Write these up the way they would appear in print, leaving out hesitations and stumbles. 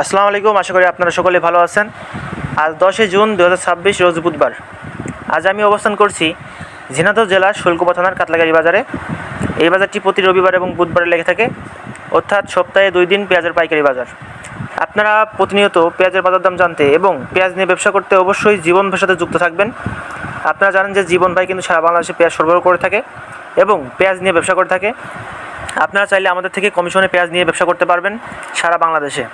আসসালামু আলাইকুম। আশা করি আপনারা সকলে ভালো আছেন। আজ 10 জুন 2026 রোজ বুধবার। আজ আমি অবস্থান করছি ঝিনাইদহ জেলার শুল্কপা থানার কাতলাগাড়ি বাজারে। এই বাজারটি প্রতি রবিবার এবং বুধবারে লেগে থাকে, অর্থাৎ সপ্তাহে 2 দিন পেঁয়াজের পাইকারি বাজার। আপনারা প্রতিনিয়ত পেঁয়াজের বাজার দাম জানতে এবং পেঁয়াজ নিয়ে ব্যবসা করতে অবশ্যই জীবন ভাইয়ের সাথে যুক্ত থাকবেন। আপনারা জানেন যে জীবন ভাই কিন্তু সারা বাংলাদেশে পেঁয়াজ সরবরাহ করে থাকে এবং পেঁয়াজ নিয়ে ব্যবসা করে থাকে। আপনারা চাইলে আমাদের থেকে কমিশনে পেঁয়াজ নিয়ে ব্যবসা করতে পারবেন সারা বাংলাদেশে।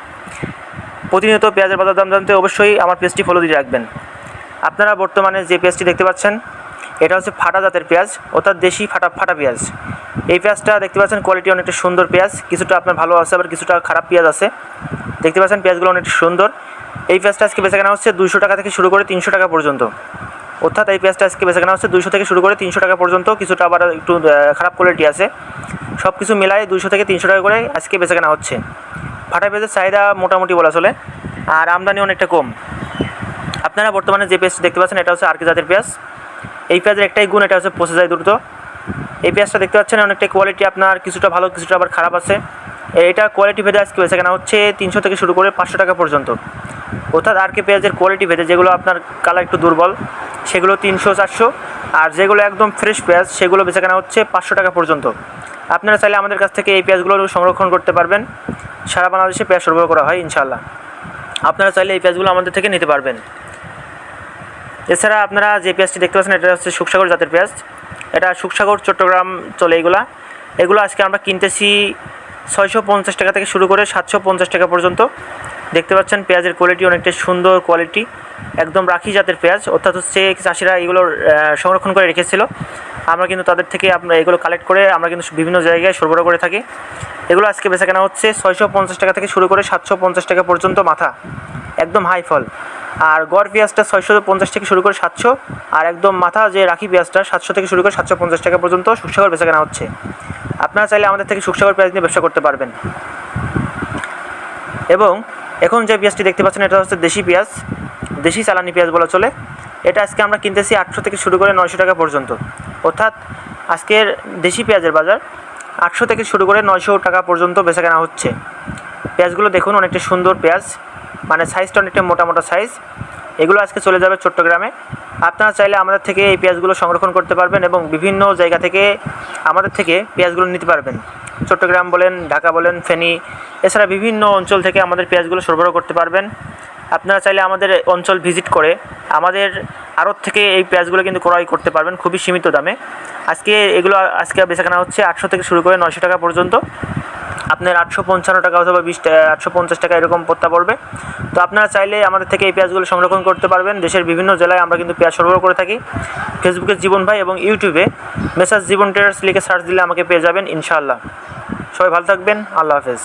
প্রতিনিয়ত পেঁয়াজের বাজার দাম জানতে অবশ্যই আমার পেজটি ফলো দিয়ে রাখবেন। আপনারা বর্তমানে যে পেঁয়াজটি দেখতে পাচ্ছেন, এটা হচ্ছে ফাটা জাতের পেঁয়াজ, অর্থাৎ দেশি ফাটা পেঁয়াজ। এই পেঁয়াজটা দেখতে পাচ্ছেন কোয়ালিটি অনেকটা সুন্দর পেঁয়াজ, কিছুটা আপনার ভালো আছে, আবার কিছুটা খারাপ পেঁয়াজ আছে। দেখতে পাচ্ছেন পেঁয়াজগুলো অনেকটা সুন্দর। এই পেঁয়াজটা আজকে বেচাকেনা হচ্ছে 200 টাকা থেকে শুরু করে 300 টাকা পর্যন্ত। অর্থাৎ এই পেঁয়াজটা আজকে বেচাকেনা হচ্ছে 200 থেকে শুরু করে 300 টাকা পর্যন্ত, কিছুটা আবার একটু খারাপ কোয়ালিটি আছে। সব কিছু মিলাই 200 থেকে 300 টাকা করে আজকে বেচাকেনা হচ্ছে। ফাটা পেঁয়াজের চাহিদা মোটামুটি বলা চলে, আর আমদানি অনেকটা কম। আপনারা বর্তমানে যে পেঁয়াজটি দেখতে পাচ্ছেন, এটা হচ্ছে আরকে জাতের পেঁয়াজ। এই পেঁয়াজের একটাই গুণ, এটা হচ্ছে পচে যায় দ্রুত। এই পেঁয়াজটা দেখতে পাচ্ছেন অনেকটা কোয়ালিটি আপনার কিছুটা ভালো, কিছুটা আবার খারাপ আছে। এটা কোয়ালিটি ভেদে আজকে বেচাকেনা হচ্ছে 300 থেকে শুরু করে 500 টাকা পর্যন্ত। অর্থাৎ আরকে পেঁয়াজের কোয়ালিটি ভেদে যেগুলো আপনার কালার একটু দুর্বল সেগুলো 300 400, আর যেগুলো একদম ফ্রেশ পেঁয়াজ সেগুলো বেচাকেনা হচ্ছে 500 টাকা পর্যন্ত। আপনারা চাইলে আমাদের কাছ থেকে এই পেঁয়াজগুলো সংরক্ষণ করতে পারবেন। সারা বাংলাদেশে পেঁয়াজ সরবরাহ করা হয় ইনশাআল্লাহ। আপনারা চাইলে এই পেঁয়াজগুলো আমাদের থেকে নিতে পারবেন। এছাড়া আপনারা যে পেঁয়াজটি দেখতে পাচ্ছেন, এটা হচ্ছে সুখসাগর জাতের পেঁয়াজ। এটা সুখসাগর চট্টগ্রাম চলে। এগুলো আজকে আমরা কিনতেছি 650 টাকা থেকে শুরু করে 750 টাকা পর্যন্ত। দেখতে পাচ্ছেন পেঁয়াজের কোয়ালিটি অনেকটা সুন্দর কোয়ালিটি, একদম রাখি জাতের পেঁয়াজ। অর্থাৎ হচ্ছে চাষিরা এগুলো সংরক্ষণ করে রেখেছিল। আমরা কিন্তু তাদের থেকে এগুলো কালেক্ট করে আমরা কিন্তু বিভিন্ন জায়গায় সরবরাহ করে থাকি। এগুলো আজকে বেচাকেনা হচ্ছে 650 টাকা থেকে শুরু করে 750 টাকা পর্যন্ত মাথা, একদম হাই ফল। আর গড় পেঁয়াজটা 650 থেকে শুরু করে 700, আর একদম মাথা যে রাখি পেঁয়াজটা 700 থেকে শুরু করে 750 টাকা পর্যন্ত সুখসাগর বেচাকেনা হচ্ছে। আপনারা চাইলে আমাদের থেকে সুখসাগর পেঁয়াজ নিয়ে ব্যবসা করতে পারবেন। এবং এখন যে পেঁয়াজটি দেখতে পাচ্ছেন, এটা হচ্ছে দেশি পেঁয়াজ, দেশি চালানি পেঁয়াজ বলা চলে। এটা আজকে আমরা কিনতেছি 800 থেকে শুরু করে 900 টাকা পর্যন্ত। অর্থাৎ আজকের দেশি পেঁয়াজের বাজার 800 থেকে শুরু করে 900 টাকা পর্যন্ত বেচাকেনা হচ্ছে। পেঁয়াজগুলো দেখুন অনেকটা সুন্দর পেঁয়াজ, মানে সাইজটা অনেকটা মোটা সাইজ। এগুলো আজকে চলে যাবে চট্টগ্রামে। আপনারা চাইলে আমাদের থেকে এই পেঁয়াজগুলো সংরক্ষণ করতে পারবেন এবং বিভিন্ন জায়গা থেকে আমাদের থেকে পেঁয়াজগুলো নিতে পারবেন। চট্টগ্রাম বলেন, ঢাকা বলেন, ফেনী, এছাড়া বিভিন্ন অঞ্চল থেকে আমাদের পেঁয়াজগুলো সরবরাহ করতে পারবেন। আপনারা চাইলে আমাদের অঞ্চল ভিজিট করে আমাদের আড়ত থেকে এই পেঁয়াজগুলো কিন্তু ক্রয় করতে পারবেন খুবই সীমিত দামে। এগুলো আজকে বেচাকেনা হচ্ছে 800 থেকে শুরু করে 900 টাকা পর্যন্ত। আপনার 855 টাকা অথবা 850 টাকা এরকম পড়তে পড়বে। তো আপনারা চাইলে আমাদের থেকে এই পেঁয়াজগুলো সংরক্ষণ করতে পারবেন। দেশের বিভিন্ন জেলায় আমরা কিন্তু পেঁয়াজ সরবরাহ করে থাকি। ফেসবুকে জীবন ভাই এবং ইউটিউবে মেসাজ জীবন ট্রেডার্স লিখে সার্চ দিলে আমাকে পেয়ে যাবেন ইনশাআল্লাহ। সবাই ভালো থাকবেন। আল্লাহ হাফেজ।